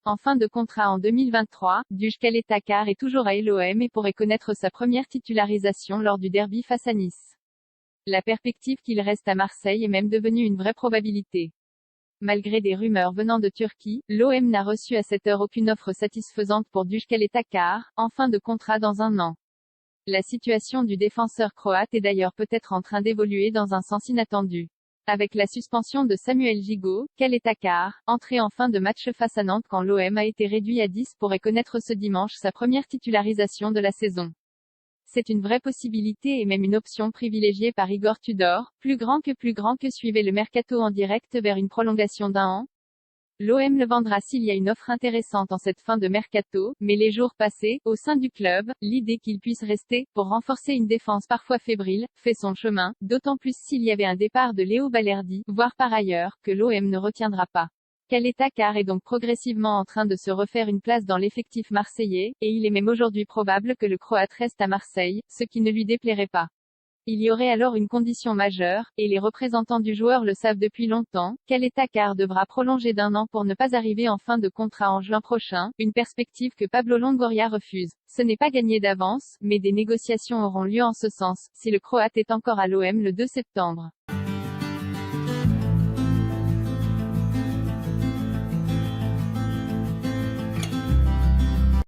En fin de contrat en 2023, Dujkale Takar est toujours à l'OM et pourrait connaître sa première titularisation lors du derby face à Nice. La perspective qu'il reste à Marseille est même devenue une vraie probabilité. Malgré des rumeurs venant de Turquie, l'OM n'a reçu à cette heure aucune offre satisfaisante pour Dujkale Takar, en fin de contrat dans un an. La situation du défenseur croate est d'ailleurs peut-être en train d'évoluer dans un sens inattendu. Avec la suspension de Samuel Gigot, Kale Takar, entré en fin de match face à Nantes quand l'OM a été réduit à 10, pourrait connaître ce dimanche sa première titularisation de la saison. C'est une vraie possibilité et même une option privilégiée par Igor Tudor, plus grand que suivez le mercato en direct vers une prolongation d'un an. L'OM le vendra s'il y a une offre intéressante en cette fin de mercato, mais les jours passés, au sein du club, l'idée qu'il puisse rester, pour renforcer une défense parfois fébrile, fait son chemin, d'autant plus s'il y avait un départ de Léo Balerdi, voire par ailleurs, que l'OM ne retiendra pas. Kale Takar est donc progressivement en train de se refaire une place dans l'effectif marseillais, et il est même aujourd'hui probable que le Croate reste à Marseille, ce qui ne lui déplairait pas. Il y aurait alors une condition majeure, et les représentants du joueur le savent depuis longtemps, Kale Takar devra prolonger d'un an pour ne pas arriver en fin de contrat en juin prochain, une perspective que Pablo Longoria refuse. Ce n'est pas gagné d'avance, mais des négociations auront lieu en ce sens, si le Croate est encore à l'OM le 2 septembre.